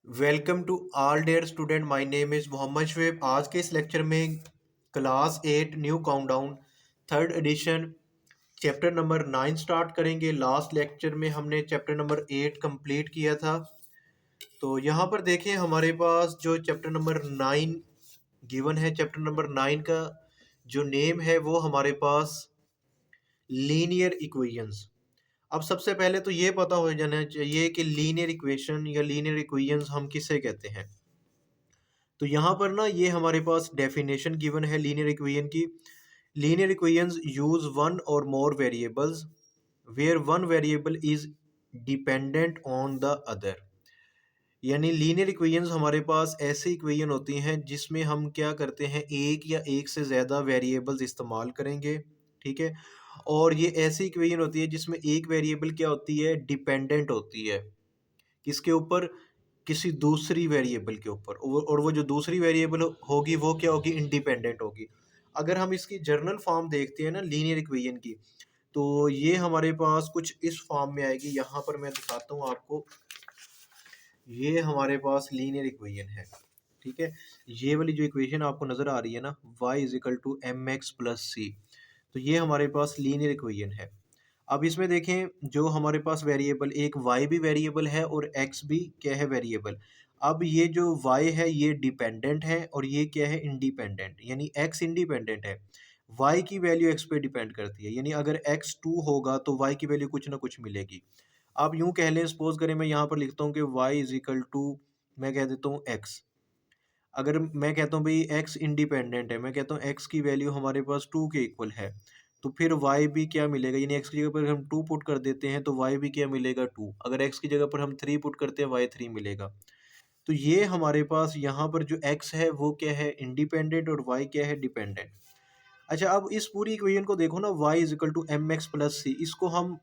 Welcome to all dear student, my name is Mohammad Shoaib. आज के इस लेक्चर में class 8 new countdown third edition chapter number 9 start करेंगे। Last lecture में हमने चैप्टर नंबर 8 कंप्लीट किया था। तो यहाँ पर देखें, हमारे पास जो चैप्टर नंबर 9 गिवन है, चैप्टर नंबर 9 का जो नेम है वो हमारे पास लीनियर इक्वेशंस। अब सबसे पहले तो ये पता हो जाना चाहिए कि लीनियर इक्वेशन या लीनियर इक्वेशंस हम किसे कहते हैं। तो यहाँ पर ना ये हमारे पास डेफिनेशन गिवन है लीनियर इक्वेशन की। लीनियर इक्वेशंस यूज वन और more variables where one variable is dependent on the other. यानी लीनियर इक्वेशंस हमारे पास ऐसी इक्वेशन होती हैं जिसमें हम क्या करते हैं, एक या एक से ज़्यादा वेरिएबल्स इस्तेमाल करेंगे। ठीक है। और ये ऐसी इक्वेशन होती है जिसमें एक वेरिएबल क्या होती है, डिपेंडेंट होती है किसके ऊपर, किसी दूसरी वेरिएबल के ऊपर। और वो जो दूसरी वेरिएबल होगी वो क्या होगी, इंडिपेंडेंट होगी। अगर हम इसकी जर्नल फॉर्म देखते हैं ना लीनियर इक्वेशन की, तो ये हमारे पास कुछ इस फॉर्म में आएगी। यहाँ पर मैं दिखाता हूँ आपको। ये हमारे पास लीनियर इक्वेशन है। ठीक है। ये वाली जो इक्वेशन आपको नज़र आ रही है ना, y is equal to M X plus C, तो ये हमारे पास लीनियर इक्वेशन है। अब इसमें देखें, जो हमारे पास वेरिएबल, एक y भी वेरिएबल है और x भी क्या है, वेरिएबल। अब ये जो y है ये डिपेंडेंट है और ये क्या है, इंडिपेंडेंट। यानी x इंडिपेंडेंट है, y की वैल्यू x पे डिपेंड करती है। यानी अगर x 2 होगा तो y की वैल्यू कुछ ना कुछ मिलेगी। आप यूं कह लें, सपोज करें मैं यहाँ पर लिखता हूँ कि y इज इक्वल टू, मैं कह देता हूँ x। अगर मैं कहता हूँ भाई x इंडिपेंडेंट है, मैं कहता हूँ x की वैल्यू हमारे पास 2 के इक्वल है, तो फिर y भी क्या मिलेगा, यानी x की जगह पर हम 2 पुट कर देते हैं तो y भी क्या मिलेगा, 2। अगर x की जगह पर हम 3 पुट करते हैं, y 3 मिलेगा। तो ये हमारे पास यहाँ पर जो x है वो क्या है, इंडिपेंडेंट, और y क्या है, डिपेंडेंट। अच्छा, अब इस पूरी इक्वेशन को देखो ना, y is equal to M X plus C, इसको हम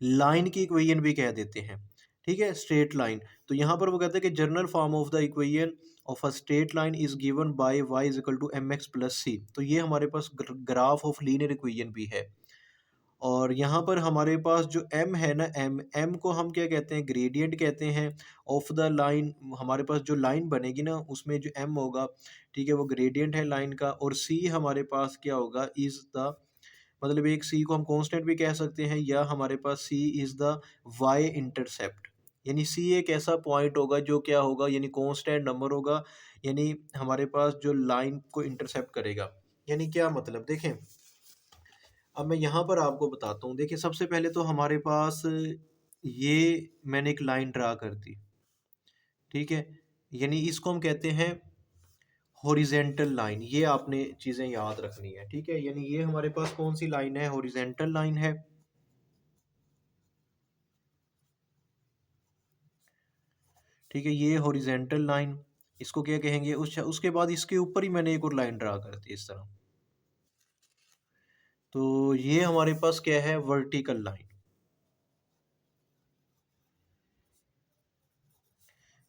लाइन की इक्वेशन भी कह देते हैं। ठीक है, स्ट्रेट लाइन। तो यहाँ पर वो कहते हैं कि general form of the equation of a straight line is given by y is equal to M X plus C. तो ये हमारे पास ग्राफ ऑफ लीनियर इक्वेशन भी है। और यहाँ पर हमारे पास जो m है ना, m को हम क्या कहते हैं, ग्रेडियंट कहते हैं ऑफ द लाइन। हमारे पास जो लाइन बनेगी ना उसमें जो m होगा, ठीक है, वो ग्रेडियंट है लाइन का। और c हमारे पास क्या होगा, इज द, मतलब एक सी को हम कांस्टेंट भी कह सकते हैं, या हमारे पास सी इज द वाई इंटरसेप्ट। यानी सी एक ऐसा पॉइंट होगा जो क्या होगा, यानी कांस्टेंट नंबर होगा, यानी हमारे पास जो लाइन को इंटरसेप्ट करेगा। यानी क्या मतलब देखें, अब मैं यहाँ पर आपको बताता हूँ। देखिए, सबसे पहले तो हमारे पास ये मैंने एक लाइन ड्रा कर दी। ठीक है, यानी इसको हम कहते हैं हॉरिजेंटल लाइन। ये आपने चीज़ें याद रखनी है। ठीक है, यानी ये हमारे पास कौन सी लाइन है, हॉरिजेंटल लाइन है। ठीक है, ये हॉरिजेंटल लाइन, इसको क्या कहेंगे। उसके बाद इसके ऊपर ही मैंने एक और लाइन ड्रा कर दी इस तरह। तो ये हमारे पास क्या है, वर्टिकल लाइन।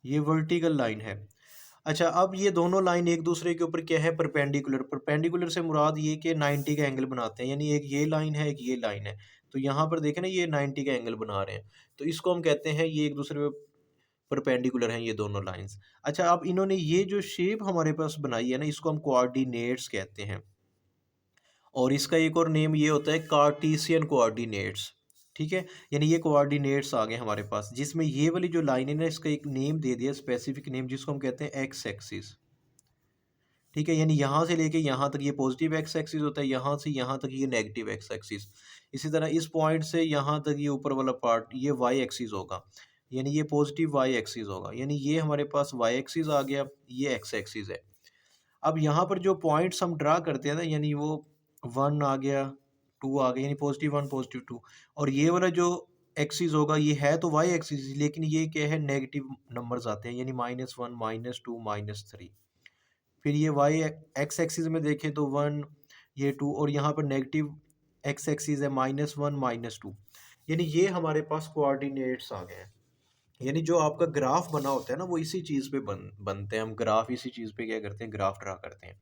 ये वर्टिकल लाइन है। अच्छा, अब ये दोनों लाइन एक दूसरे के ऊपर क्या है, परपेंडिकुलर। परपेंडिकुलर से मुराद ये कि 90 का एंगल बनाते हैं। यानी एक ये लाइन है, एक ये लाइन है। तो यहाँ पर देखें ना, ये 90 का एंगल बना रहे हैं, तो इसको हम कहते हैं ये एक दूसरे पे परपेंडिकुलर हैं ये दोनों लाइंस। अच्छा, अब इन्होंने ये जो शेप हमारे पास बनाई है ना, इसको हम कोऑर्डिनेट्स कहते हैं। और इसका एक और नेम ये होता है कार्टेशियन कोऑर्डिनेट्स। ठीक है, यानी ये कोऑर्डिनेट्स आ गए हमारे पास, जिसमें ये वाली जो लाइन है ना, इसका एक नेम दे दिया, स्पेसिफिक नेम, जिसको हम कहते हैं एक्स एक्सिस। ठीक है, यानी यहाँ से लेके यहाँ तक ये पॉजिटिव एक्स एक्सिस होता है, यहाँ से यहाँ तक ये नेगेटिव एक्स एक्सिस। इसी तरह इस पॉइंट से यहाँ तक ये ऊपर वाला पार्ट ये वाई एक्सिस होगा, यानी ये पॉजिटिव वाई एक्सिस होगा। यानी ये हमारे पास वाई एक्सिस आ गया, ये एक्स एक्सिस है। अब यहाँ पर जो पॉइंट्स हम ड्रा करते हैं ना, यानी वो 1 आ गया, 2 आ गया, यानी +1 +2। और ये वाला जो एक्सिस होगा ये है तो वाई एक्सिस, लेकिन ये क्या है, नेगेटिव नंबर्स आते हैं, यानी -1 -2 -3। फिर ये वाई एक्स एक्सिस में देखें तो 1, ये 2, और यहाँ पर नेगेटिव एक्स एक्सिस है, -1 -2। यानी ये हमारे पास कोऑर्डिनेट्स आ गए हैं। यानी जो आपका ग्राफ बना होता है ना, वो इसी चीज़ पे बनते हैं। हम ग्राफ इसी चीज़ पे क्या करते हैं, ग्राफ ड्रा करते हैं।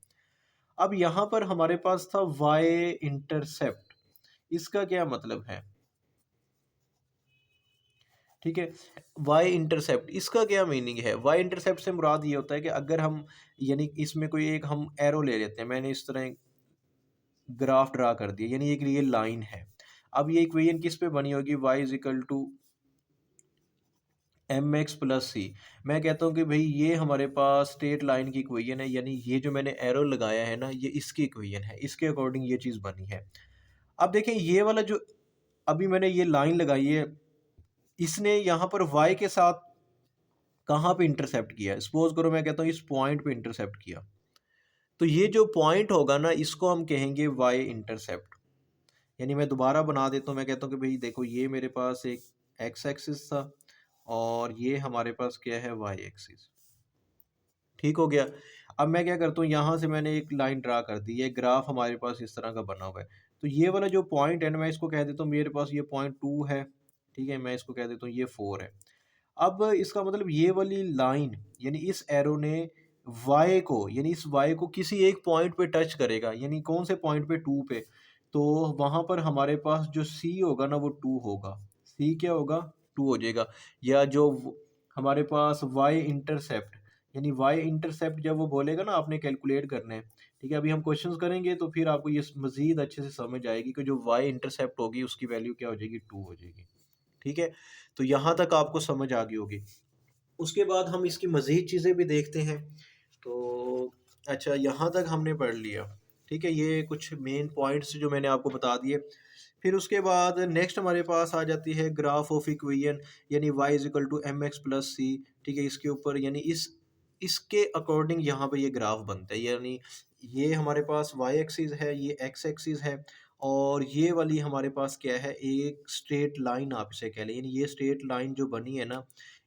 अब यहाँ पर हमारे पास था वाई इंटरसेप्ट। इसका क्या मतलब है। ठीक है। वाई इंटरसेप्ट, इसका क्या मीनिंग है? वाई इंटरसेप्ट से मुराद ये होता है कि अगर हम, यानी इसमें कोई एक हम एरो ले लेते हैं, मैंने इस तरह ग्राफ ड्रा कर दिया, यानी एक ये लाइन है। अब ये इक्वेशन किस पे बनी होगी? y is equal to M X plus C. मैं कहता हूँ कि भाई ये हमारे पास स्ट्रेट लाइन की इक्वेशन है, यानी ये जो मैंने एरो लगाया है ना, ये इसकी इक्वेशन है, इसके अकॉर्डिंग ये चीज़ बनी है। अब देखें ये वाला जो अभी मैंने ये लाइन लगाई है, इसने यहाँ पर y के साथ कहाँ पे इंटरसेप्ट किया है? सपोज करो मैं कहता हूँ इस पॉइंट पे इंटरसेप्ट किया, तो ये जो पॉइंट होगा ना, इसको हम कहेंगे वाई इंटरसेप्ट। यानी मैं दोबारा बना देता हूँ, मैं कहता हूँ कि भाई देखो ये मेरे पास एक एक्स एक्सिस था और ये हमारे पास क्या है? Y axis. ठीक हो गया। अब मैं क्या करता हूँ, यहाँ से मैंने एक लाइन ड्रा कर दी, ये ग्राफ हमारे पास इस तरह का बना हुआ है। तो ये वाला जो पॉइंट है ना, मैं इसको कह देता हूँ मेरे पास ये पॉइंट 2 है, ठीक है, मैं इसको कह देता हूँ ये 4 है। अब इसका मतलब ये वाली लाइन, यानी इस एरो ने वाई को, यानी इस वाई को किसी एक पॉइंट पे टच करेगा, यानी कौन से पॉइंट पे? 2 पे। तो वहाँ पर हमारे पास जो सी होगा ना, वो 2 होगा। सी क्या होगा? 2 हो जाएगा। या जो हमारे पास वाई इंटरसेप्ट, यानी वाई इंटरसेप्ट जब वो बोलेगा ना आपने कैलकुलेट करना है, ठीक है, अभी हम क्वेश्चंस करेंगे तो फिर आपको ये मज़ीद अच्छे से समझ आएगी कि जो वाई इंटरसेप्ट होगी उसकी वैल्यू क्या हो जाएगी? 2 हो जाएगी। ठीक है, तो यहाँ तक आपको समझ आ गई होगी। उसके बाद हम इसकी मज़ीद चीज़ें भी देखते हैं। तो अच्छा, यहाँ तक हमने पढ़ लिया। ठीक है, ये कुछ मेन पॉइंट्स जो मैंने आपको बता दिए। फिर उसके बाद नेक्स्ट हमारे पास आ जाती है ग्राफ ऑफ इक्वेशन, यानी y is equal to M X plus C. ठीक है, इसके ऊपर यानी इसके अकॉर्डिंग यहाँ पे ये ग्राफ बनता है, यानी ये हमारे पास y एक्सिस है, ये x एक्सिस है, और ये वाली हमारे पास क्या है? एक स्ट्रेट लाइन आप इसे कह लें, यानी ये स्ट्रेट लाइन जो बनी है ना,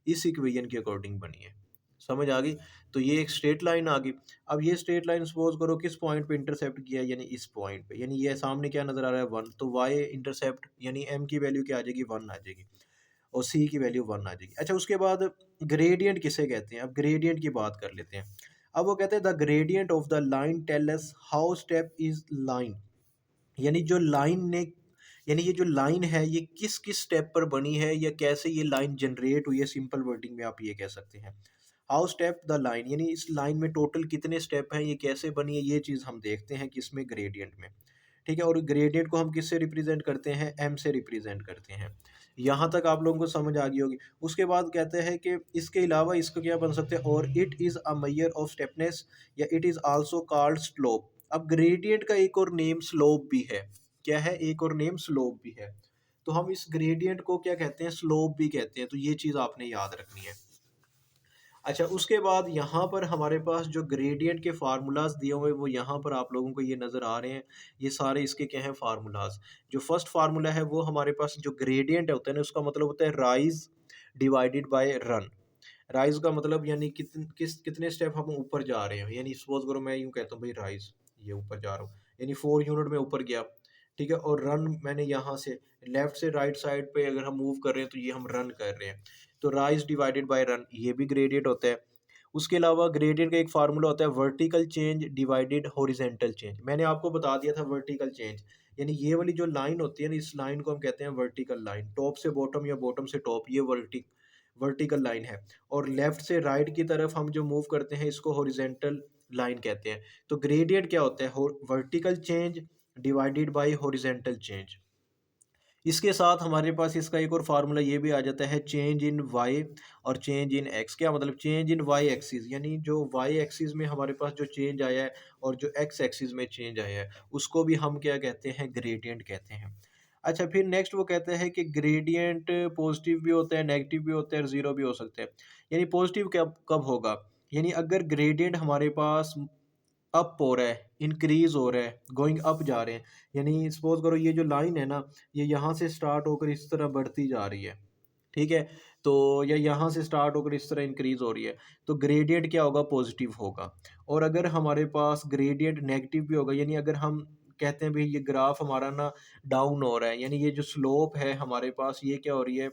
इस इक्वेशन के अकॉर्डिंग बनी है। समझ आ गई? तो ये एक स्ट्रेट लाइन आ गई। अब ये स्ट्रेट लाइन सपोज करो किस पॉइंट पे इंटरसेप्ट किया, यानी इस पॉइंट पे, यानी ये सामने क्या नज़र आ रहा है? 1। तो y इंटरसेप्ट यानी m की वैल्यू क्या आ जाएगी? 1 आ जाएगी, और c की वैल्यू 1 आ जाएगी। अच्छा, उसके बाद ग्रेडियंट किसे कहते हैं? अब ग्रेडियंट की बात कर लेते हैं। अब वो कहते हैं the gradient of the line tell us how step is line, यानी जो लाइन ने, यानी ये जो लाइन है ये किस किस स्टेप पर बनी है, या कैसे ये लाइन जनरेट हुई है, सिंपल वर्डिंग में आप ये कह सकते हैं। हाउ स्टेप द लाइन, यानी इस लाइन में टोटल कितने स्टेप हैं, ये कैसे बनी है, ये चीज़ हम देखते हैं किसमें? ग्रेडियंट में। ठीक है, और ग्रेडियंट को हम किससे रिप्रेजेंट करते हैं? एम से रिप्रेजेंट करते हैं। यहाँ तक आप लोगों को समझ आ गई होगी। उसके बाद कहते हैं कि इसके अलावा इसको क्या बन सकते हैं? और it is a measure of steepness, या it is also called slope. अब ग्रेडियंट का एक और नेम स्लोप भी है। क्या है? एक और नेम स्लोप भी है। तो हम इस ग्रेडियंट को क्या कहते हैं? स्लोप भी कहते हैं। तो ये चीज़ आपने याद रखनी है। अच्छा, उसके बाद यहाँ पर हमारे पास जो ग्रेडियंट के फार्मूलाज दिए हुए हैं, वो यहाँ पर आप लोगों को ये नज़र आ रहे हैं। ये सारे इसके क्या हैं? फार्मूलाज। जो फर्स्ट फार्मूला है वो हमारे पास जो ग्रेडियंट होता है ना, उसका मतलब होता है rise divided by run. Rise का मतलब यानी कितने स्टेप हम ऊपर जा रहे हैं, यानी सपोज करो मैं यूँ कहता हूँ भाई राइज, ये ऊपर जा रहा हूँ, यानी 4 यूनिट में ऊपर गया। ठीक है, और रन मैंने यहाँ से लेफ्ट से राइट साइड पे अगर हम मूव कर रहे हैं तो ये हम रन कर रहे हैं। तो राइज डिवाइडेड बाय रन, ये भी ग्रेडियंट होता है। उसके अलावा ग्रेडियंट का एक फार्मूला होता है vertical change divided horizontal change. मैंने आपको बता दिया था वर्टिकल चेंज, यानी ये वाली जो लाइन होती है ना, इस लाइन को हम कहते हैं वर्टिकल लाइन। टॉप से बॉटम या बॉटम से टॉप, ये वर्टिकल लाइन है। और लेफ्ट से राइट की तरफ हम जो मूव करते हैं इसको हॉरिजेंटल लाइन कहते हैं। तो ग्रेडियंट क्या होता है? Vertical change divided by horizontal change. इसके साथ हमारे पास इसका एक और फार्मूला ये भी आ जाता है चेंज इन वाई और चेंज इन एक्स। क्या मतलब? चेंज इन वाई एक्सिस, यानी जो वाई एक्सिस में हमारे पास जो चेंज आया है और जो एक्स एक्सिस में चेंज आया है, उसको भी हम क्या कहते हैं? ग्रेडियंट कहते हैं। अच्छा, फिर नेक्स्ट वो कहते हैं कि ग्रेडियंट पॉजिटिव भी होता है, नेगेटिव भी होता है, और ज़ीरो भी हो सकता है। यानी पॉजिटिव कब कब होगा? यानी अगर ग्रेडियंट हमारे पास अप हो रहा है, इंक्रीज़ हो रहा है, गोइंग अप जा रहे हैं, यानी सपोज़ करो ये जो लाइन है ना, ये यहाँ से स्टार्ट होकर इस तरह बढ़ती जा रही है, ठीक है? तो या यहाँ से स्टार्ट होकर इस तरह इंक्रीज़ हो रही है, तो ग्रेडियंट क्या होगा? पॉजिटिव होगा। और अगर हमारे पास ग्रेडियंट नेगेटिव भी होगा, यानी अगर हम कहते हैं भई ये ग्राफ हमारा ना डाउन हो रहा है, यानी ये जो स्लोप है हमारे पास, ये क्या हो रही है?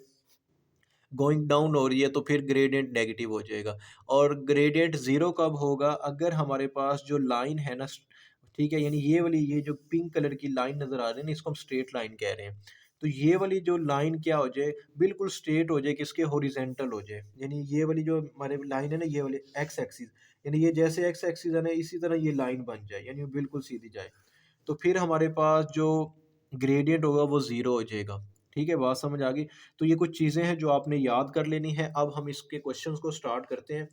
गोइंग डाउन हो रही है, तो फिर ग्रेडियंट नेगेटिव हो जाएगा। और ग्रेडियंट ज़ीरो कब होगा? अगर हमारे पास जो लाइन है ना, ठीक है, यानी ये वाली ये जो पिंक कलर की लाइन नज़र आ रही है ना, इसको हम स्ट्रेट लाइन कह रहे हैं। तो ये वाली जो लाइन क्या हो जाए, बिल्कुल स्ट्रेट हो जाए, किसके हॉरिजेंटल हो जाए, यानी ये वाली जो हमारे लाइन है ना, ये वाली एक्स एक्सिस, यानी ये जैसे एक्स एक्सिस है ना इसी तरह ये लाइन बन जाए, यानी वो बिल्कुल सीधी जाए। तो फिर हमारे पास जो ग्रेडियंट होगा वो ज़ीरो हो जाएगा। ठीक है, बात समझ आ गई? तो ये कुछ चीज़ें हैं जो आपने याद कर लेनी है। अब हम इसके क्वेश्चंस को स्टार्ट करते हैं,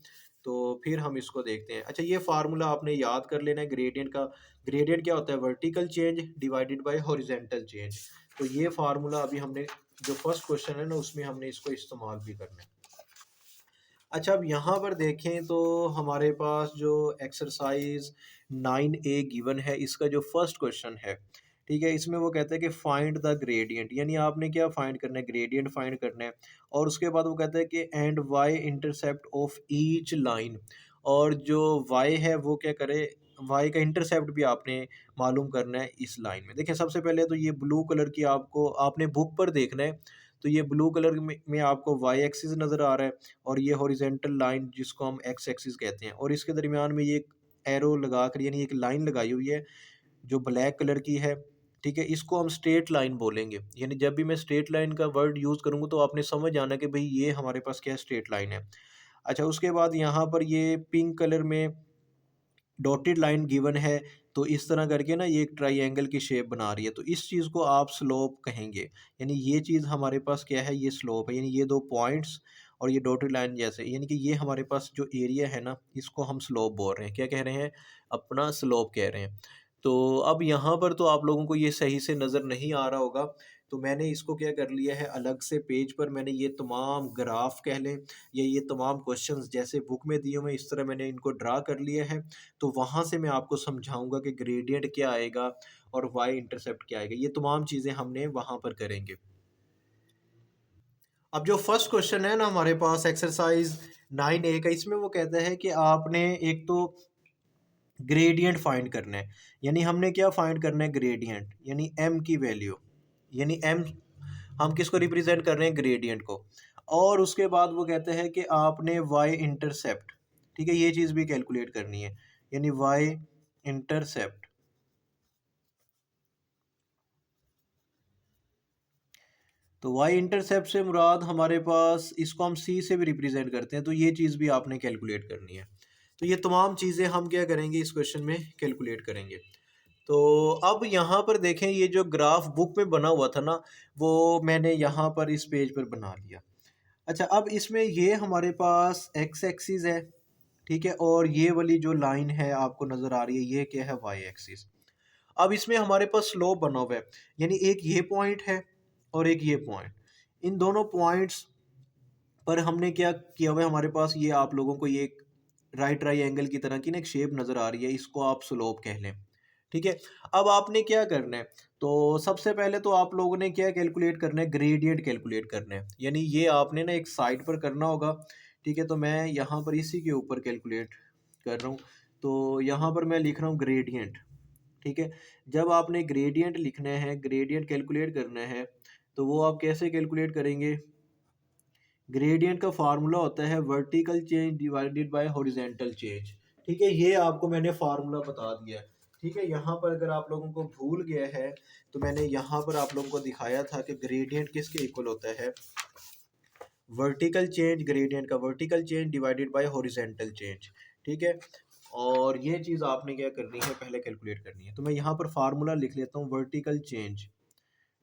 तो फिर हम इसको देखते हैं। अच्छा, ये फार्मूला आपने याद कर लेना है ग्रेडियंट का। ग्रेडियंट क्या होता है? Vertical change divided bye horizontal change. तो ये फार्मूला अभी हमने जो फर्स्ट क्वेश्चन है ना उसमें हमने इसको इस्तेमाल भी करना है। अच्छा, अब यहाँ पर देखें तो हमारे पास जो एक्सरसाइज 9A गिवन है, इसका जो फर्स्ट क्वेश्चन है, ठीक है, इसमें वो कहता है कि फाइंड द ग्रेडियंट, यानी आपने क्या फाइंड करना है? ग्रेडियंट फाइंड करना है। और उसके बाद वो कहता है कि and Y intercept of each line, और जो वाई है वो क्या करे, वाई का इंटरसेप्ट भी आपने मालूम करना है इस लाइन में। देखिए, सबसे पहले तो ये ब्लू कलर की आपको आपने बुक पर देखना है। तो ये ब्लू कलर में आपको वाई एक्सिस नज़र आ रहा है, और ये हॉरिजेंटल लाइन जिसको हम एक्स एक्सिस कहते हैं, और इसके दरमियान में ये एक एरो लगा कर, यानी एक लाइन लगाई हुई है जो ब्लैक कलर की है। ठीक है, इसको हम स्ट्रेट लाइन बोलेंगे, यानी जब भी मैं स्ट्रेट लाइन का वर्ड यूज़ करूँगा तो आपने समझ आना कि भाई ये हमारे पास क्या स्ट्रेट लाइन है। अच्छा, उसके बाद यहाँ पर ये पिंक कलर में डॉटेड लाइन गिवन है, तो इस तरह करके ना ये एक ट्रायंगल की शेप बना रही है, तो इस चीज़ को आप स्लोप कहेंगे। यानी ये चीज़ हमारे पास क्या है? ये स्लोप है, यानी ये दो पॉइंट्स और ये डॉटेड लाइन जैसे, यानी कि ये हमारे पास जो एरिया है ना इसको हम स्लोप बोल रहे हैं। क्या कह रहे हैं? अपना स्लोप कह रहे हैं। तो अब यहाँ पर तो आप लोगों को ये सही से नज़र नहीं आ रहा होगा, तो मैंने इसको क्या कर लिया है, अलग से पेज पर मैंने ये तमाम ग्राफ कह लें या ये तमाम क्वेश्चंस जैसे बुक में दिए हुए हैं इस तरह मैंने इनको ड्रा कर लिया है। तो वहाँ से मैं आपको समझाऊँगा कि ग्रेडियंट क्या आएगा और वाई इंटरसेप्ट क्या आएगा। ये तमाम चीज़ें हमने वहाँ पर करेंगे। अब जो फर्स्ट क्वेश्चन है ना हमारे पास एक्सरसाइज 9A का, इसमें वो कहता है कि आपने एक तो ग्रेडियंट फाइंड करना है। यानी हमने क्या फाइंड करना है? ग्रेडियंट, यानी एम की वैल्यू, यानी एम हम किसको रिप्रेजेंट कर रहे हैं? ग्रेडियंट को। और उसके बाद वो कहते हैं कि आपने वाई इंटरसेप्ट, ठीक है, ये चीज़ भी कैलकुलेट करनी है, यानी वाई इंटरसेप्ट। तो वाई इंटरसेप्ट से मुराद हमारे पास, इसको हम सी से भी रिप्रेजेंट करते हैं, तो ये चीज़ भी आपने कैलकुलेट करनी है। तो ये तमाम चीज़ें हम क्या करेंगे इस क्वेश्चन में कैलकुलेट करेंगे। तो अब यहाँ पर देखें, ये जो ग्राफ बुक में बना हुआ था ना वो मैंने यहाँ पर इस पेज पर बना लिया। अच्छा, अब इसमें ये हमारे पास एक्स एक्सिस है, ठीक है, और ये वाली जो लाइन है आपको नज़र आ रही है ये क्या है? Y axis. अब इसमें हमारे पास स्लोप बना हुआ है, यानी एक ये पॉइंट है और एक ये पॉइंट। इन दोनों पॉइंट्स पर हमने क्या किया हुआ है, हमारे पास ये आप लोगों को ये एक राइट ट्रायंगल की तरह की ना एक शेप नज़र आ रही है, इसको आप स्लोप कह लें। ठीक है, अब आपने क्या करना है? तो सबसे पहले तो आप लोगों ने क्या कैलकुलेट करना है? ग्रेडियंट कैलकुलेट करना है, यानी ये आपने ना एक साइड पर करना होगा। ठीक है, तो मैं यहाँ पर इसी के ऊपर कैलकुलेट कर रहा हूँ। तो यहाँ पर मैं लिख रहा हूँ ग्रेडियंट। ठीक है, जब आपने ग्रेडियंट लिखना है, ग्रेडियंट कैलकुलेट करना है, तो वो आप कैसे कैलकुलेट करेंगे? ग्रेडियंट का फार्मूला होता है vertical change divided bye horizontal change. ठीक है, ये आपको मैंने फार्मूला बता दिया है। ठीक है, यहाँ पर अगर आप लोगों को भूल गया है तो मैंने यहाँ पर आप लोगों को दिखाया था कि ग्रेडियंट किसके इक्वल होता है? वर्टिकल चेंज, ग्रेडियंट का vertical change divided bye horizontal change. ठीक है, और ये चीज़ आपने क्या करनी है? पहले कैलकुलेट करनी है। तो मैं यहाँ पर फार्मूला लिख लेता हूँ वर्टिकल चेंज।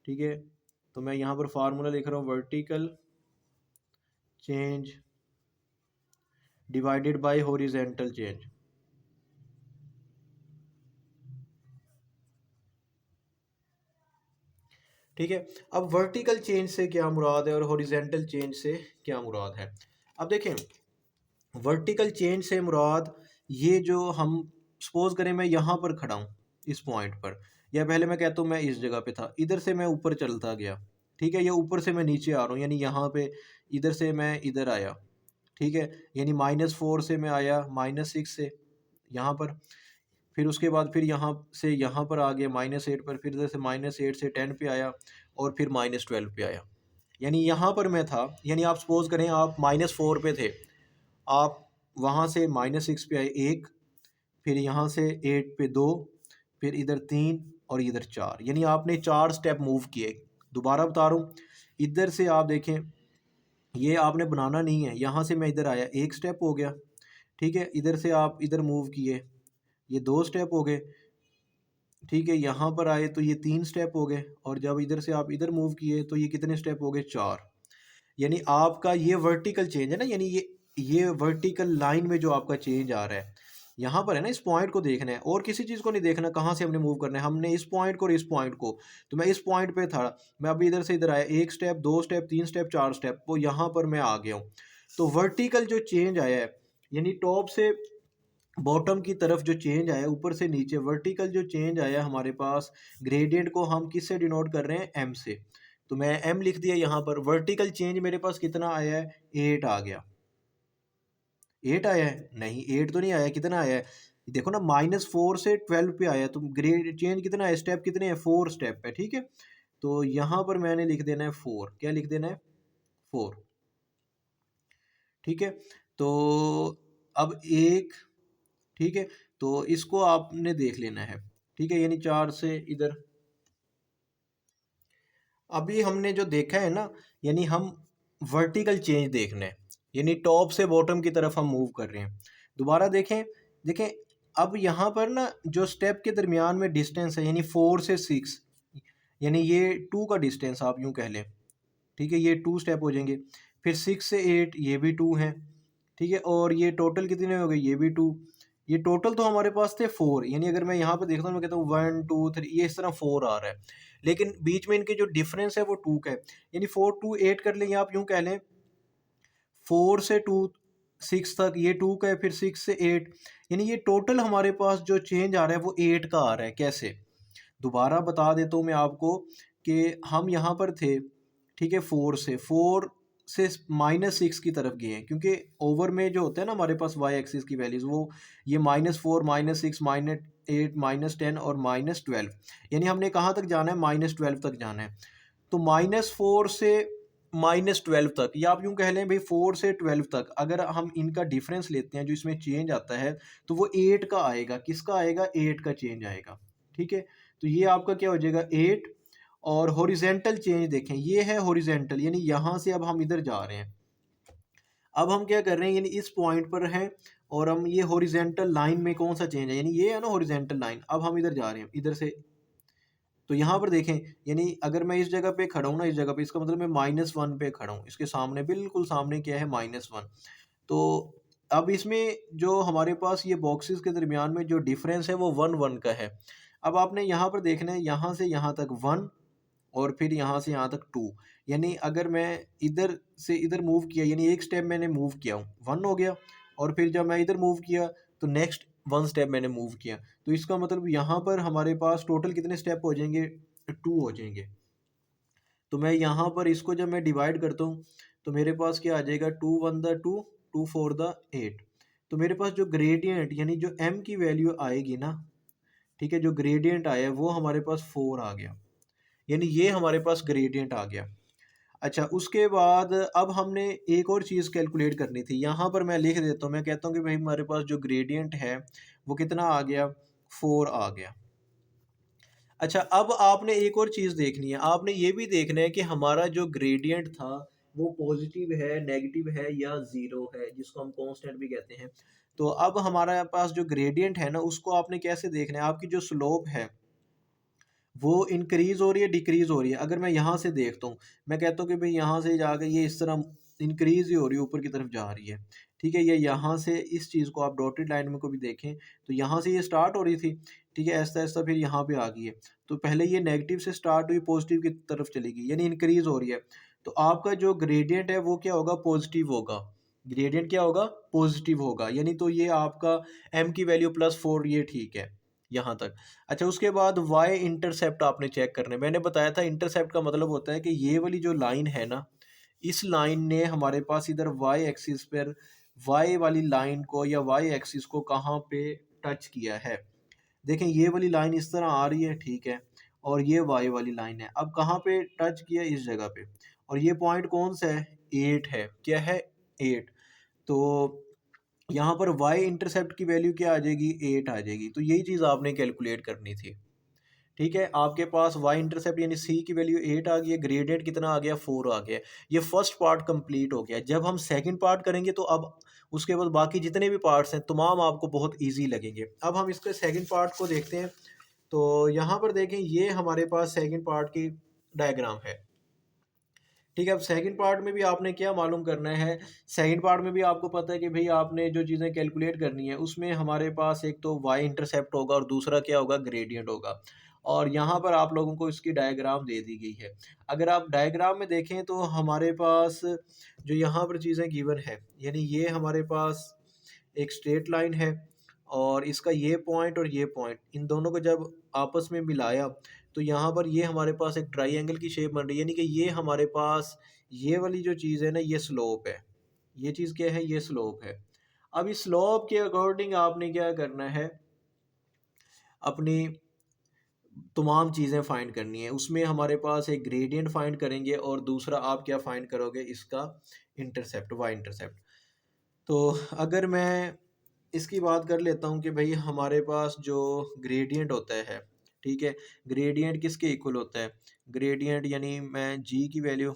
ठीक है, तो मैं यहाँ पर फार्मूला लिख रहा हूँ vertical change divided bye horizontal change. ठीक है, अब वर्टिकल चेंज से क्या मुराद है और हॉरिजॉन्टल चेंज से क्या मुराद है? अब देखें, वर्टिकल चेंज से मुराद ये जो हम सपोज करें मैं यहाँ पर खड़ा हूँ इस पॉइंट पर, या पहले मैं कहता हूँ मैं इस जगह पे था, इधर से मैं ऊपर चलता गया। ठीक है, या ऊपर से मैं नीचे आ रहा हूँ, यानी यहाँ पे इधर से मैं इधर आया। ठीक है, यानी -4 से मैं आया -6 से यहाँ पर, फिर उसके बाद फिर यहाँ से यहाँ पर आ गया -8 पर, फिर इधर से -8 से 10 पे आया और फिर -12 पे आया। यानी यहाँ पर मैं था, यानी आप सपोज़ करें आप -4 पे थे, आप वहाँ से -6 पे आए 1, फिर यहाँ से 8 पे 2, फिर इधर 3 और इधर 4, यानी आपने 4 स्टेप मूव किए। दोबारा बता रहा हूँ, इधर से आप देखें, ये आपने बनाना नहीं है, यहाँ से मैं इधर आया, एक स्टेप हो गया, ठीक है। इधर से आप इधर मूव किए, ये 2 स्टेप हो गए, ठीक है। यहाँ पर आए तो ये 3 स्टेप हो गए, और जब इधर से आप इधर मूव किए तो ये कितने स्टेप हो गए, 4। यानी आपका ये वर्टिकल चेंज है ना, यानी ये वर्टिकल लाइन में जो आपका चेंज आ रहा है, यहाँ पर है ना, इस पॉइंट को देखना है और किसी चीज़ को नहीं देखना कहाँ से हमने मूव करना है, हमने इस पॉइंट को और इस पॉइंट को। तो मैं इस पॉइंट पे था, मैं अभी इधर से इधर आया, 1 स्टेप, 2 स्टेप, 3 स्टेप, 4 स्टेप, वो यहाँ पर मैं आ गया हूँ। तो वर्टिकल जो चेंज आया है, यानी टॉप से बॉटम की तरफ जो चेंज आया है, ऊपर से नीचे वर्टिकल जो चेंज आया है हमारे पास, ग्रेडियंट को हम किससे डिनोट कर रहे हैं, एम से। तो मैं एम लिख दिया यहाँ पर। वर्टिकल चेंज मेरे पास कितना आया है, 8 आ गया। 8 आया है, नहीं 8 तो नहीं आया, कितना आया है, देखो ना, -4 से 12 पे आया, तो ग्रेड चेंज कितना है, स्टेप कितने हैं, 4 स्टेप है, ठीक है। तो यहाँ पर मैंने लिख देना है 4, क्या लिख देना है, 4, ठीक है। तो अब एक, ठीक है, तो इसको आपने देख लेना है, ठीक है, यानी 4 से इधर। अभी हमने जो देखा है ना, यानी हम वर्टिकल चेंज देखना है, यानी टॉप से बॉटम की तरफ हम मूव कर रहे हैं। दोबारा देखें, देखें, अब यहाँ पर ना जो स्टेप के दरमियान में डिस्टेंस है, यानी 4 से 6, यानी ये 2 का डिस्टेंस आप यूँ कह लें, ठीक है, ये 2 स्टेप हो जाएंगे। फिर 6 से 8 ये भी 2 हैं, ठीक है, और ये टोटल कितने हो गए, ये भी 2। ये टोटल तो हमारे पास थे 4, यानी अगर मैं यहाँ पर देखता हूँ, मैं कहता हूँ 1 2 3, ये इस तरह 4 आ रहा है, लेकिन बीच में इनके जो डिफरेंस है वो 2 का है। यानी 4 2 8 कर लेंगे, आप यूँ कह लें 4 से 2 6 तक ये 2 का है, फिर 6 से 8, यानी ये टोटल हमारे पास जो चेंज आ रहा है वो 8 का आ रहा है। कैसे, दोबारा बता देता हूँ मैं आपको कि हम यहाँ पर थे, ठीक है, 4 से -6 की तरफ गए हैं, क्योंकि ओवर में जो होता है ना हमारे पास वाई एक्सिस की वैल्यूज़, वो ये -4 -6 -8 -10 और -12, यानी हमने कहाँ तक जाना है, -12 तक जाना है। तो -4 से -12 तक, या आप यूँ कह लें भाई 4 से 12 तक, अगर हम इनका डिफरेंस लेते हैं, जो इसमें चेंज आता है, तो वो 8 का आएगा। किसका आएगा, 8 का चेंज आएगा, ठीक है। तो ये आपका क्या हो जाएगा, 8। और हॉरिजेंटल चेंज देखें, ये है हॉरिजेंटल, यानी यहाँ से अब हम इधर जा रहे हैं। अब हम क्या कर रहे हैं, यानी इस पॉइंट पर हैं, और हम ये हॉरिजेंटल लाइन में कौन सा चेंज है, यानी ये है ना हॉरिजेंटल लाइन। अब हम इधर जा रहे हैं, इधर से, तो यहाँ पर देखें, यानी अगर मैं इस जगह पे खड़ा हूँ ना, इस जगह पे, इसका मतलब मैं -1 पे खड़ा हूँ, इसके सामने, बिल्कुल सामने क्या है, -1। तो अब इसमें जो हमारे पास ये बॉक्सेस के दरमियान में जो डिफरेंस है वो 1 1 का है। अब आपने यहाँ पर देखना है, यहाँ से यहाँ तक 1, और फिर यहाँ से यहाँ तक 2, यानी अगर मैं इधर से इधर मूव किया, यानी एक स्टेप मैंने मूव किया हूँ, 1 हो गया, और फिर जब मैं इधर मूव किया तो नेक्स्ट 1 स्टेप मैंने मूव किया, तो इसका मतलब यहाँ पर हमारे पास टोटल कितने स्टेप हो जाएंगे, 2 हो जाएंगे। तो मैं यहाँ पर इसको जब मैं डिवाइड करता हूँ, तो मेरे पास क्या आ जाएगा, 2 1 द 2, 2 4 द 8। तो मेरे पास जो ग्रेडियंट, यानी जो m की वैल्यू आएगी ना, ठीक है, जो ग्रेडियंट आया है वो हमारे पास 4 आ गया, यानी ये हमारे पास ग्रेडियंट आ गया। अच्छा, उसके बाद अब हमने एक और चीज़ कैलकुलेट करनी थी, यहाँ पर मैं लिख देता हूँ, मैं कहता हूँ कि भाई हमारे पास जो ग्रेडियंट है वो कितना आ गया, 4 आ गया। अच्छा, अब आपने एक और चीज़ देखनी है, आपने ये भी देखना है कि हमारा जो ग्रेडियंट था वो पॉजिटिव है, नेगेटिव है, या ज़ीरो है, जिसको हम कांस्टेंट भी कहते हैं। तो अब हमारे पास जो ग्रेडियंट है ना, उसको आपने कैसे देखना है, आपकी जो स्लोप है वो इंक्रीज़ हो रही है, डिक्रीज़ हो रही है। अगर मैं यहाँ से देखता हूँ, मैं कहता हूँ कि भाई यहाँ से जाकर ये इस तरह इंक्रीज़ ही हो रही है, ऊपर की तरफ जा रही है, ठीक है। ये यहाँ से इस चीज़ को आप डॉटेड लाइन में को भी देखें, तो यहाँ से ये स्टार्ट हो रही थी, ठीक है, ऐसा-ऐसा फिर यहाँ पे आ गई है। तो पहले ये नेगेटिव से स्टार्ट हुई, पॉजिटिव की तरफ चली गई, यानी इंक्रीज़ हो रही है। तो आपका जो ग्रेडियंट है वो क्या होगा, पॉजिटिव होगा। ग्रेडियंट क्या होगा, पॉजिटिव होगा, यानी तो ये आपका m की वैल्यू +4, ये ठीक है यहाँ तक। अच्छा, उसके बाद वाई इंटरसेप्ट आपने चेक करने, मैंने बताया था इंटरसेप्ट का मतलब होता है कि ये वाली जो लाइन है ना, इस लाइन ने हमारे पास इधर वाई एक्सिस पर, वाई वाली लाइन को या वाई एक्सिस को कहाँ पे टच किया है। देखें, ये वाली लाइन इस तरह आ रही है, ठीक है, और ये वाई वाली लाइन है, अब कहाँ पे टच किया, इस जगह पे। और ये पॉइंट कौन सा है, 8 है, क्या है, 8। तो यहाँ पर वाई इंटरसेप्ट की वैल्यू क्या आ जाएगी, 8 आ जाएगी। तो यही चीज़ आपने कैलकुलेट करनी थी, ठीक है, आपके पास वाई इंटरसेप्ट यानी सी की वैल्यू 8 आ गई है, ग्रेडियंट कितना आ गया 4 आ गया। ये फर्स्ट पार्ट कंप्लीट हो गया। जब हम सेकंड पार्ट करेंगे तो अब उसके बाद बाकी जितने भी पार्ट्स हैं तमाम आपको बहुत ईजी लगेंगे। अब हम इसके सेकंड पार्ट को देखते हैं। तो यहाँ पर देखें, ये हमारे पास सेकंड पार्ट की डायग्राम है। ठीक है, अब सेकंड पार्ट में भी आपने क्या मालूम करना है। सेकंड पार्ट में भी आपको पता है कि भाई आपने जो चीज़ें कैलकुलेट करनी है उसमें हमारे पास एक तो वाई इंटरसेप्ट होगा और दूसरा क्या होगा, ग्रेडियंट होगा। और यहाँ पर आप लोगों को इसकी डायग्राम दे दी गई है। अगर आप डायग्राम में देखें तो हमारे पास जो यहाँ पर चीज़ें गिवन है, यानी ये हमारे पास एक स्ट्रेट लाइन है और इसका ये पॉइंट और ये पॉइंट, इन दोनों को जब आपस में मिलाया तो यहाँ पर ये हमारे पास एक ट्राइंगल की शेप बन रही है। यानी कि ये हमारे पास ये वाली जो चीज़ है ना, ये स्लोप है। ये चीज़ क्या है, ये स्लोप है। अब इस स्लोप के अकॉर्डिंग आपने क्या करना है, अपनी तमाम चीज़ें फाइंड करनी है। उसमें हमारे पास एक ग्रेडियंट फाइंड करेंगे और दूसरा आप क्या फाइंड करोगे, इसका इंटरसेप्ट, वाई इंटरसेप्ट। तो अगर मैं इसकी बात कर लेता हूँ कि भाई हमारे पास जो ग्रेडियंट होता है, ठीक है, ग्रेडियंट किसके इक्वल होता है, ग्रेडियंट यानी मैं जी की वैल्यू,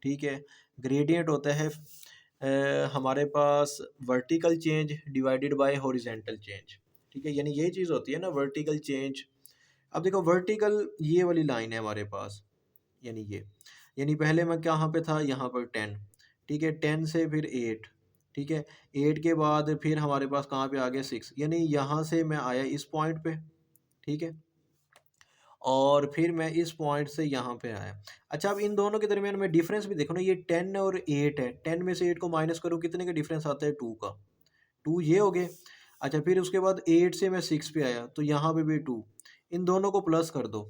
ठीक है, ग्रेडियंट होता है हमारे पास vertical change divided by horizontal change. ठीक है, यानी ये चीज़ होती है ना वर्टिकल चेंज। अब देखो वर्टिकल ये वाली लाइन है हमारे पास, यानी ये, यानी पहले मैं कहाँ पे था, यहाँ पर 10, ठीक है, 10 से फिर 8, ठीक है, 8 के बाद फिर हमारे पास कहाँ पे आ गया 6, यानी यहाँ से मैं आया इस पॉइंट पे, ठीक है, और फिर मैं इस पॉइंट से यहाँ पे आया। अच्छा, अब इन दोनों के दरमियान में डिफरेंस भी देखो ना, ये 10 और 8 है, 10 में से 8 को माइनस करूँ कितने का डिफरेंस आता है, 2 का, 2 ये हो गए। अच्छा, फिर उसके बाद 8 से मैं 6 पे आया तो यहाँ पे भी 2, इन दोनों को प्लस कर दो,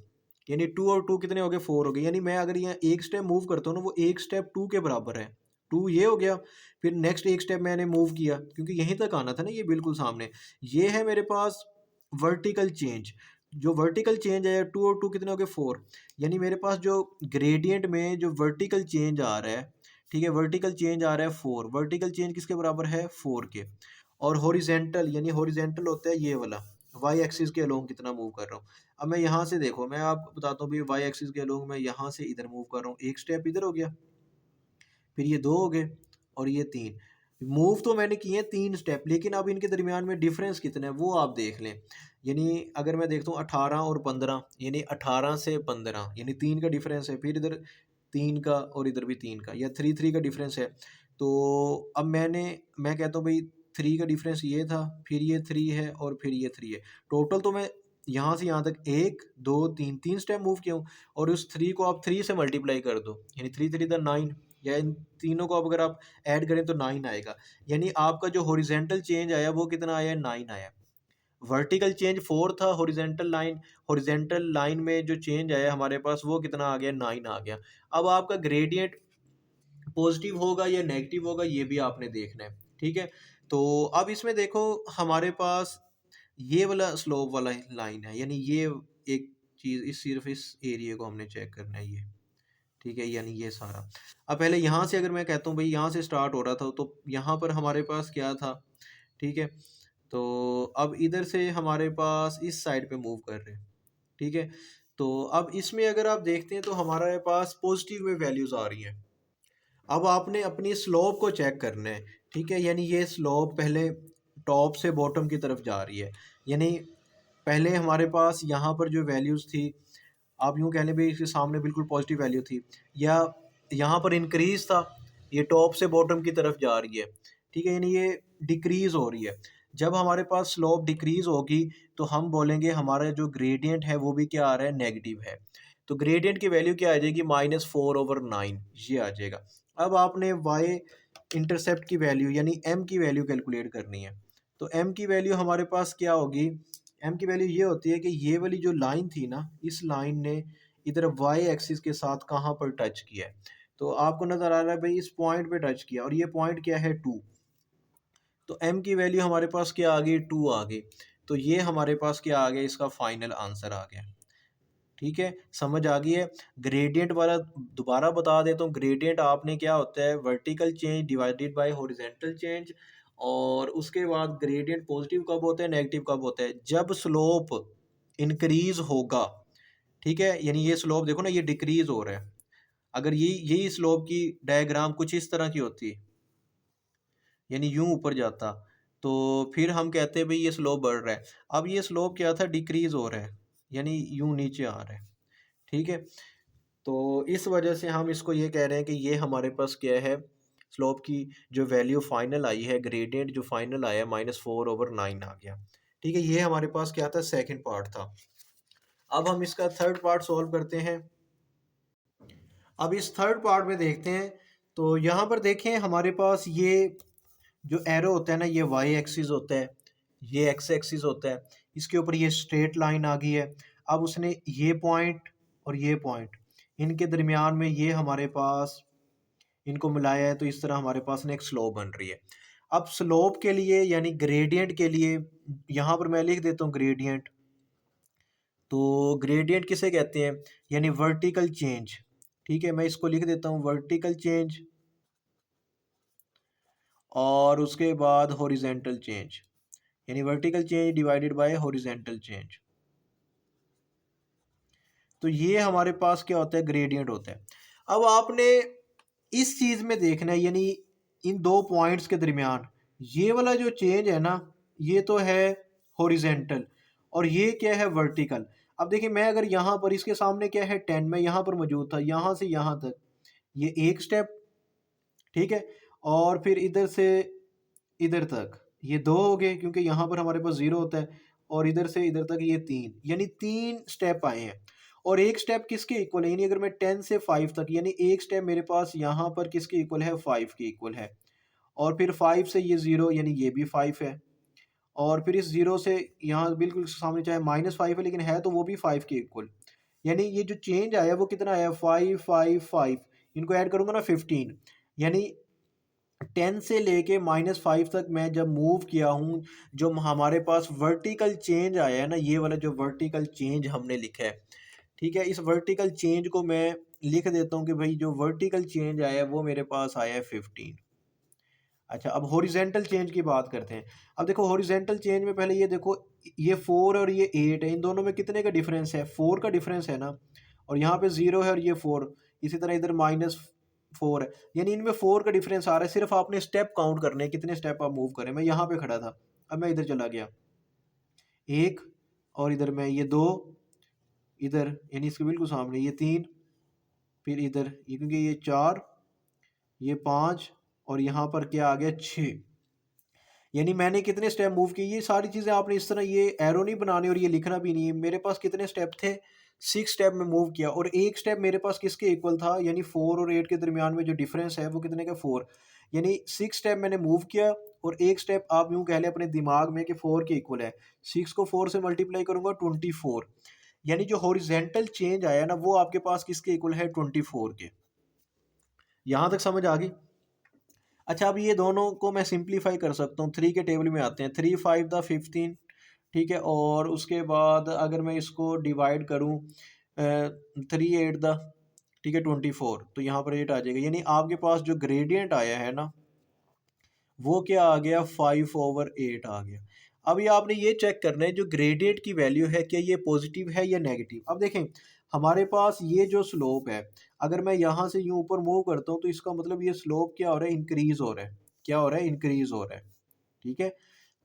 यानी 2 और 2 कितने हो गए, 4 हो गए। यानी मैं अगर यहाँ एक स्टेप मूव करता हूँ ना, वो एक स्टेप 2 के बराबर है, 2 ये हो गया। फिर नेक्स्ट एक स्टेप मैंने मूव किया क्योंकि यहीं तक आना था ना, ये बिल्कुल सामने, ये है मेरे पास वर्टिकल चेंज। जो वर्टिकल चेंज है 2 और 2 कितने हो गए, 4। यानी मेरे पास जो ग्रेडियंट में जो वर्टिकल चेंज आ रहा है, ठीक है, वर्टिकल चेंज आ रहा है 4, वर्टिकल चेंज किसके बराबर है, 4 के। और हॉरिजेंटल, यानी हॉरिजेंटल होता है ये वाला, वाई एक्सिस के अलोंग कितना मूव कर रहा हूँ। अब मैं यहाँ से देखो, मैं आपको बताता हूँ भाई, वाई एक्सिस के अलोंग मैं यहाँ से इधर मूव कर रहा हूँ, एक स्टेप इधर हो गया, फिर ये 2 हो गए और ये 3। मूव तो मैंने किए हैं 3 स्टेप, लेकिन अब इनके दरमियान में डिफरेंस कितना है वो आप देख लें। यानी अगर मैं देखता हूँ 18 और 15, यानी 18 से 15 यानी 3 का डिफरेंस है, फिर इधर 3 का और इधर भी 3 का, या 3 का डिफरेंस है। तो अब मैं कहता हूँ भाई 3 का डिफरेंस ये था, फिर ये 3 है और फिर ये 3 है। टोटल तो मैं यहाँ से यहाँ तक 1 2 3 3 स्टेप मूव किया हूँ, और उस 3 को आप 3 से मल्टीप्लाई कर दो, यानी 3 3 द 9, या इन तीनों को अब अगर आप ऐड करें तो 9 आएगा। यानी आपका जो हॉरिजेंटल चेंज आया वो कितना आया, 9 आया। वर्टिकल चेंज 4 था, हॉरिजेंटल लाइन में जो चेंज आया हमारे पास वो कितना आ गया, 9 आ गया। अब आपका ग्रेडियंट पॉजिटिव होगा या नेगेटिव होगा ये भी आपने देखना है, ठीक है। तो अब इसमें देखो हमारे पास ये वाला स्लोप वाला लाइन है, यानी ये एक चीज़, इस सिर्फ इस एरिया को हमने चेक करना है, ये ठीक है, यानी ये सारा। अब पहले यहाँ से अगर मैं कहता हूँ भाई यहाँ से स्टार्ट हो रहा था तो यहाँ पर हमारे पास क्या था, ठीक है, तो अब इधर से हमारे पास इस साइड पे मूव कर रहे हैं, ठीक है। तो अब इसमें अगर आप देखते हैं तो हमारे पास पॉजिटिव में वैल्यूज़ आ रही हैं। अब आपने अपनी स्लोप को चेक करना है, ठीक है, यानी ये स्लोप पहले टॉप से बॉटम की तरफ जा रही है। यानी पहले हमारे पास यहाँ पर जो वैल्यूज़ थी, आप यूँ कह लें भी इसके सामने बिल्कुल पॉजिटिव वैल्यू थी, या यहाँ पर इंक्रीज़ था, ये टॉप से बॉटम की तरफ जा रही है, ठीक है, यानी ये डिक्रीज़ हो रही है। जब हमारे पास स्लोप डिक्रीज़ होगी तो हम बोलेंगे हमारा जो ग्रेडियंट है वो भी क्या आ रहा है, नेगेटिव है। तो ग्रेडियंट की वैल्यू क्या आ जाएगी, -4/9 ये आ जाएगा। अब आपने वाई इंटरसेप्ट की वैल्यू यानी एम की वैल्यू कैलकुलेट करनी है। तो एम की वैल्यू हमारे पास क्या होगी, एम की वैल्यू ये होती है कि ये वाली जो लाइन थी ना, इस लाइन ने इधर वाई एक्सिस के साथ कहाँ पर टच किया है। तो आपको नज़र आ रहा है भाई इस पॉइंट पे टच किया, और ये पॉइंट क्या है, 2। तो एम की वैल्यू हमारे पास क्या आ गई, 2 आ गई। तो ये हमारे पास क्या आ गया, इसका फाइनल आंसर आ गया। ठीक है, समझ आ गई है। ग्रेडियंट वाला दोबारा बता देता हूँ, ग्रेडियंट आपने क्या होता है, vertical change divided by horizontal change. और उसके बाद ग्रेडियंट पॉजिटिव कब होता है, नेगेटिव कब होता है, जब स्लोप इंक्रीज होगा, ठीक है, यानी ये स्लोप देखो ना, ये डिक्रीज हो रहा है। अगर यही स्लोप की डायग्राम कुछ इस तरह की होती, यानी यूं ऊपर जाता, तो फिर हम कहते हैं भाई ये स्लोप बढ़ रहा है। अब ये स्लोप क्या था, डिक्रीज हो रहा है, यानी यूं नीचे आ रहा है। ठीक है, तो इस वजह से हम इसको ये कह रहे हैं कि ये हमारे पास क्या है, स्लोप की जो वैल्यू फाइनल आई है, ग्रेडियंट जो फाइनल आया -4/9 आ गया। ठीक है, ये हमारे पास क्या था, सेकंड पार्ट था। अब हम इसका थर्ड पार्ट सॉल्व करते हैं। अब इस थर्ड पार्ट में देखते हैं, तो यहाँ पर देखें हमारे पास ये जो एरो होता है ना, ये वाई एक्सिस होता है, ये एक्स एक्सिस होता है, इसके ऊपर ये स्ट्रेट लाइन आ गई है। अब उसने ये पॉइंट और ये पॉइंट, इनके दरमियान में ये हमारे पास इनको मिलाया है, तो इस तरह हमारे पास ना एक स्लोप बन रही है। अब स्लोप के लिए यानी ग्रेडियंट के लिए यहाँ पर मैं लिख देता हूँ ग्रेडियंट। तो ग्रेडियंट किसे कहते हैं, यानी वर्टिकल चेंज। ठीक है, मैं इसको लिख देता हूँ वर्टिकल चेंज, और उसके बाद हॉरिजेंटल चेंज, यानी vertical change divided by horizontal change. तो ये हमारे पास क्या होता है, ग्रेडियंट होता है। अब आपने इस चीज में देखना है, यानी इन दो पॉइंट्स के दरमियान ये वाला जो चेंज है ना, ये तो है हॉरिजेंटल, और ये क्या है, वर्टिकल। अब देखिए, मैं अगर यहाँ पर इसके सामने क्या है 10, मैं यहाँ पर मौजूद था, यहाँ से यहाँ तक ये एक स्टेप, ठीक है, और फिर इधर से इधर तक ये दो हो गए, क्योंकि यहाँ पर हमारे पास जीरो होता है, और इधर से इधर तक ये तीन, यानी तीन स्टेप आए हैं। और एक स्टेप किसके इक्वल है, यानी अगर मैं 10 से 5 तक, यानी एक स्टेप मेरे पास यहाँ पर किसके इक्वल है, 5 के इक्वल है। और फिर 5 से ये जीरो, यानी ये भी 5 है। और फिर इस जीरो से यहाँ बिल्कुल सामने चाहे -5 है, लेकिन है तो वो भी 5 के इक्वल। यानी ये जो चेंज आया वो कितना आया, 5 5 5, इनको ऐड करूंगा ना 15, यानी 10 से लेके -5 तक मैं जब मूव किया हूँ, जो हमारे पास वर्टिकल चेंज आया है ना, ये वाला जो वर्टिकल चेंज हमने लिखा है, ठीक है, इस वर्टिकल चेंज को मैं लिख देता हूँ कि भाई जो वर्टिकल चेंज आया है वो मेरे पास आया है 15। अच्छा, अब हॉरिजेंटल चेंज की बात करते हैं। अब देखो हॉरिजेंटल चेंज में पहले ये देखो, ये 4 और ये 8 है, इन दोनों में कितने का डिफरेंस है, 4 का डिफरेंस है ना, और यहाँ पे 0 है और ये 4, इसी तरह इधर -4 है, यानी इनमें 4 का डिफरेंस आ रहा है। सिर्फ आपने स्टेप काउंट करने हैं, कितने स्टेप आप मूव करें। मैं यहाँ पे खड़ा था, अब मैं इधर चला गया, एक, और इधर मैं ये दो, इधर यानी इसके बिल्कुल सामने ये तीन, फिर इधर ये क्योंकि ये चार, ये पाँच, और यहाँ पर क्या आ गया, छः। यानी मैंने कितने स्टेप मूव किए, ये सारी चीज़ें आपने इस तरह ये एरो नहीं बनानी और ये लिखना भी नहीं है। मेरे पास कितने स्टेप थे, 6 स्टेप में मूव किया, और एक स्टेप मेरे पास किसके इक्वल था, यानी 4 और 8 के दरमियान में जो डिफरेंस है वो कितने का, 4। यानी 6 स्टेप मैंने मूव किया, और एक स्टेप आप यूँ कह लें अपने दिमाग में कि 4 के इक्वल है। 6 को 4 से मल्टीप्लाई करूंगा 24, यानी जो हॉरिजेंटल चेंज आया ना वो आपके पास किसके इक्वल है, 24 के। यहाँ तक समझ आ गई। अच्छा, अब ये दोनों को मैं सिंप्लीफाई कर सकता हूँ, 3 के टेबल में आते हैं, 3 5 द 15, ठीक है, और उसके बाद अगर मैं इसको डिवाइड करूँ 3 8 द, ठीक है, 24, तो यहाँ पर 8 आ जाएगा, यानी आपके पास जो ग्रेडियंट आया है ना वो क्या आ गया, 5/8 आ गया। अब ये आपने ये चेक करना है जो ग्रेडियंट की वैल्यू है, क्या ये पॉजिटिव है या नेगेटिव। अब देखें हमारे पास ये जो स्लोप है, अगर मैं यहाँ से यूँ ऊपर मूव करता हूँ तो इसका मतलब ये स्लोप क्या हो रहा है, इंक्रीज हो रहा है। क्या हो रहा है, इंक्रीज हो रहा है। ठीक है,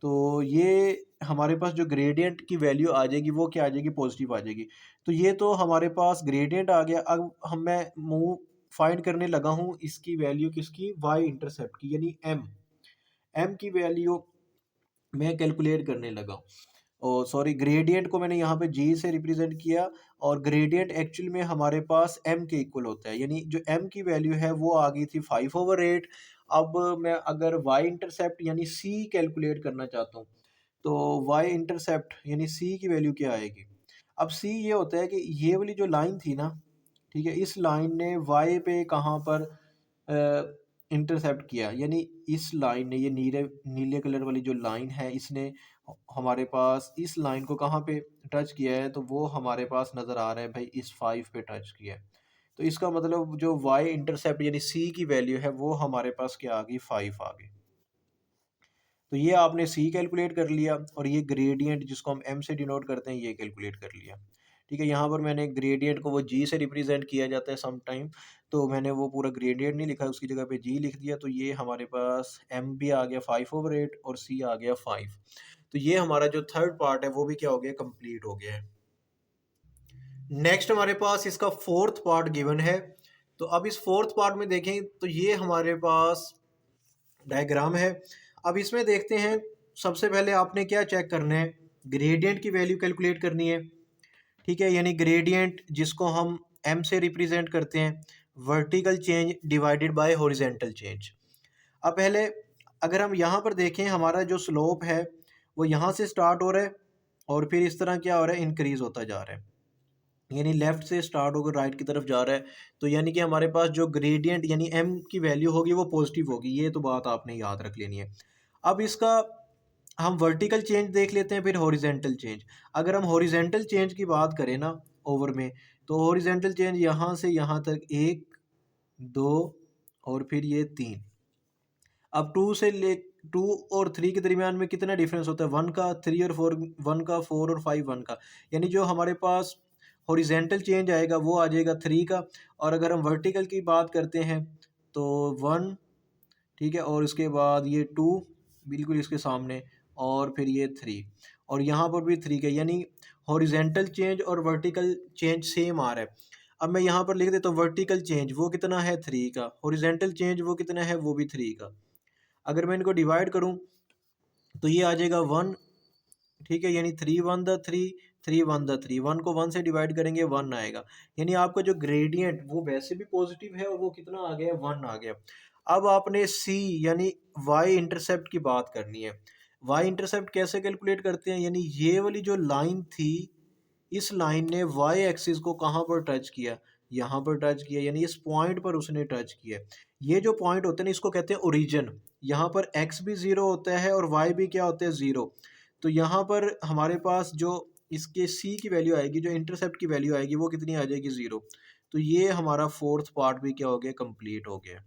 तो ये हमारे पास जो ग्रेडियंट की वैल्यू आ जाएगी वो क्या आ जाएगी, पॉजिटिव आ जाएगी। तो ये तो हमारे पास ग्रेडियंट आ गया। अब मैं मूव फाइंड करने लगा हूँ इसकी वैल्यू किसकी, वाई इंटरसेप्ट की, यानी एम की वैल्यू मैं कैलकुलेट करने लगा हूँ। और सॉरी, ग्रेडियंट को मैंने यहाँ पे जी से रिप्रेजेंट किया, और ग्रेडियंट एक्चुअल में हमारे पास एम के इक्वल होता है, यानी जो एम की वैल्यू है वो आ गई थी 5/8। अब मैं अगर वाई इंटरसेप्ट यानी सी कैलकुलेट करना चाहता हूँ, तो वाई इंटरसेप्ट यानी सी की वैल्यू क्या आएगी। अब सी ये होता है कि ये वाली जो लाइन थी ना, ठीक है, इस लाइन ने वाई पे कहाँ पर इंटरसेप्ट किया, यानी इस लाइन ने, ये नीले नीले कलर वाली जो लाइन है, इसने हमारे पास इस लाइन को कहाँ पे टच किया है, तो वो हमारे पास नज़र आ रहा है भाई इस 5 पे टच किया है। तो इसका मतलब जो वाई इंटरसेप्ट यानी सी की वैल्यू है वो हमारे पास क्या आ गई, 5 आ गई। तो ये आपने सी कैलकुलेट कर लिया, और ये ग्रेडियंट जिसको हम एम से डिनोट करते हैं ये कैलकुलेट कर लिया। ठीक है, यहाँ पर मैंने ग्रेडियंट को वो जी से रिप्रेजेंट किया जाता है सम टाइम, तो मैंने वो पूरा ग्रेडियंट नहीं लिखा, उसकी जगह पे जी लिख दिया। तो ये हमारे पास एम भी आ गया 5/8 और सी आ गया 5। तो ये हमारा जो थर्ड पार्ट है वो भी क्या हो गया, कंप्लीट हो गया है। नेक्स्ट हमारे पास इसका फोर्थ पार्ट गिवन है। तो अब इस फोर्थ पार्ट में देखें तो ये हमारे पास डायग्राम है। अब इसमें देखते हैं, सबसे पहले आपने क्या चेक करना है, ग्रेडियंट की वैल्यू कैलकुलेट करनी है। ठीक है, यानी ग्रेडियंट जिसको हम एम से रिप्रेजेंट करते हैं, vertical change divided by horizontal change. अब पहले अगर हम यहाँ पर देखें, हमारा जो स्लोप है वो यहाँ से स्टार्ट हो रहा है और फिर इस तरह क्या हो रहा है, इंक्रीज होता जा रहा है, यानी लेफ्ट से स्टार्ट होकर राइट की तरफ जा रहा है। तो यानी कि हमारे पास जो ग्रेडियंट यानी एम की वैल्यू होगी वो पॉजिटिव होगी, ये तो बात आपने याद रख लेनी है। अब इसका हम वर्टिकल चेंज देख लेते हैं, फिर हॉरिजेंटल चेंज। अगर हम हॉरिजेंटल चेंज की बात करें ना ओवर में, तो हॉरिजेंटल चेंज यहाँ से यहाँ तक 1 2 और फिर ये 3। अब 2 से ले 2 और 3 के दरमियान में कितना डिफरेंस होता है, 1 का, 3 और 4 1 का, 4 और 5 1 का। यानी जो हमारे पास हॉरिजेंटल चेंज आएगा वो आ जाएगा 3 का। और अगर हम वर्टिकल की बात करते हैं तो 1, ठीक है, और उसके बाद ये 2 बिल्कुल इसके सामने, और फिर ये 3, और यहाँ पर भी 3 का, यानी हॉरिजेंटल चेंज और वर्टिकल चेंज सेम आ रहा है। अब मैं यहाँ पर लिख देता हूँ वर्टिकल चेंज वो कितना है 3 का, हॉरिजेंटल चेंज वो कितना है, वो भी 3 का। अगर मैं इनको डिवाइड करूँ तो ये आ जाएगा 1, ठीक है, यानी 3 1 द 3, 3 1 द 3, 1 को 1 से डिवाइड करेंगे 1 आएगा। यानी आपका जो ग्रेडियंट वो वैसे भी पॉजिटिव है और वो कितना आ गया, 1 आ गया। अब आपने सी यानी वाई इंटरसेप्ट की बात करनी है। वाई इंटरसेप्ट कैसे कैलकुलेट करते हैं, यानी ये वाली जो लाइन थी, इस लाइन ने वाई एक्सिस को कहाँ पर टच किया, यहाँ पर टच किया, यानी इस पॉइंट पर उसने टच किया। ये जो पॉइंट होते हैं ना, इसको कहते हैं ओरिजिन। यहाँ पर एक्स भी ज़ीरो होता है और वाई भी क्या होता है, ज़ीरो। तो यहाँ पर हमारे पास जो इसके सी की वैल्यू आएगी, जो इंटरसेप्ट की वैल्यू आएगी, वो कितनी आ जाएगी, 0। तो ये हमारा फोर्थ पार्ट भी क्या हो गया, कंप्लीट हो गया।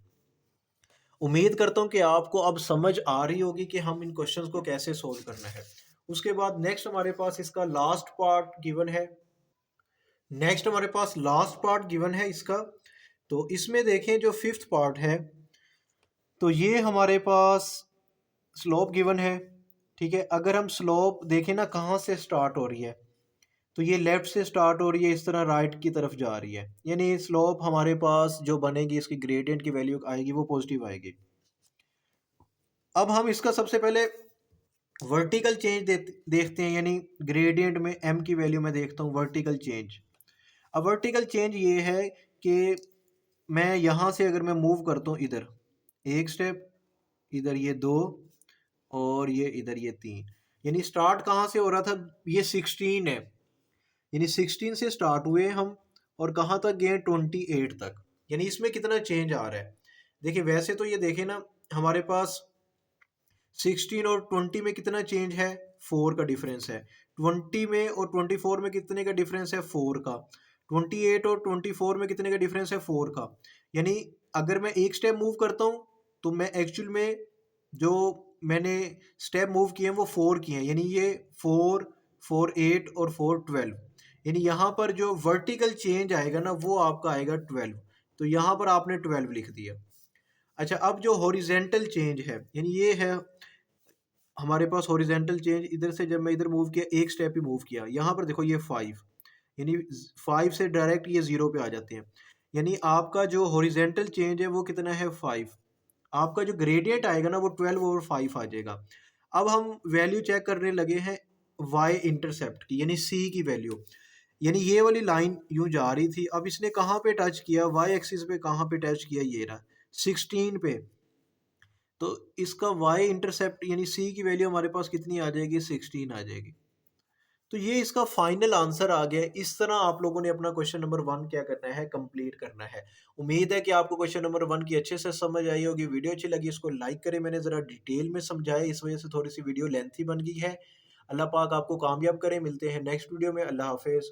उम्मीद करता हूँ कि आपको अब समझ आ रही होगी कि हम इन क्वेश्चंस को कैसे सोल्व करना है। उसके बाद नेक्स्ट हमारे पास इसका लास्ट पार्ट गिवन है। नेक्स्ट हमारे पास लास्ट पार्ट गिवन है इसका। तो इसमें देखें जो फिफ्थ पार्ट है, तो ये हमारे पास स्लोप गिवन है। ठीक है, अगर हम स्लोप देखें ना कहाँ से स्टार्ट हो रही है, तो ये लेफ्ट से स्टार्ट हो रही है, इस तरह राइट की तरफ जा रही है, यानी स्लोप हमारे पास जो बनेगी, इसकी ग्रेडियंट की वैल्यू आएगी वो पॉजिटिव आएगी। अब हम इसका सबसे पहले वर्टिकल चेंज देखते हैं, यानी ग्रेडियंट में एम की वैल्यू में देखता हूँ वर्टिकल चेंज। अब वर्टिकल चेंज ये है कि मैं यहाँ से अगर मैं मूव करता हूँ इधर एक स्टेप, इधर ये 2 और ये इधर ये 3, यानी स्टार्ट कहाँ से हो रहा था, ये 16 है, यानी 16 से स्टार्ट हुए हम और कहाँ तक गए, 28 तक। यानी इसमें कितना चेंज आ रहा है, देखिए वैसे तो ये देखें ना, हमारे पास 16 और 20 में कितना चेंज है, 4 का डिफरेंस है। 20 में और 24 में कितने का डिफरेंस है, 4 का। 28 और 24 में कितने का डिफरेंस है, 4 का। यानी अगर मैं एक स्टेप मूव करता हूँ तो मैं एक्चुअल में जो मैंने स्टेप मूव किए हैं वो 4 किए हैं, यानी ये 4 4 8 और 4 12, यानी यहाँ पर जो वर्टिकल चेंज आएगा ना वो आपका आएगा 12। तो यहाँ पर आपने 12 लिख दिया। अच्छा, अब जो हॉरिजेंटल चेंज है, यानी ये है हमारे पास हॉरिजेंटल चेंज, इधर से जब मैं इधर मूव किया, एक स्टेप ही मूव किया, यहाँ पर देखो ये 5, यानी 5 से डायरेक्ट ये 0 पे आ जाते हैं। यानी आपका जो हॉरिजेंटल चेंज है वो कितना है, 5। आपका जो ग्रेडियंट आएगा ना वो 12/5 आ जाएगा। अब हम वैल्यू चेक करने लगे हैं वाई इंटरसेप्ट की, यानी सी की वैल्यू। यानी ये वाली लाइन यूं जा रही थी, अब इसने कहाँ पे टच किया, वाई एक्सिस पे कहाँ पे टच किया, ये रहा 16 पे। तो इसका y इंटरसेप्ट यानी c की वैल्यू हमारे पास कितनी आ जाएगी, 16 आ जाएगी। तो ये इसका फाइनल आंसर आ गया। इस तरह आप लोगों ने अपना क्वेश्चन नंबर 1 क्या करना है, कंप्लीट करना है। उम्मीद है कि आपको क्वेश्चन नंबर 1 की अच्छे से समझ आई होगी। वीडियो अच्छी लगी इसको लाइक करें, मैंने ज़रा डिटेल में समझाया, इस वजह से थोड़ी सी वीडियो लेंथी बन गई है। अल्लाह पाक आपको कामयाब करें। मिलते हैं नेक्स्ट वीडियो में। अल्लाह हाफिज़।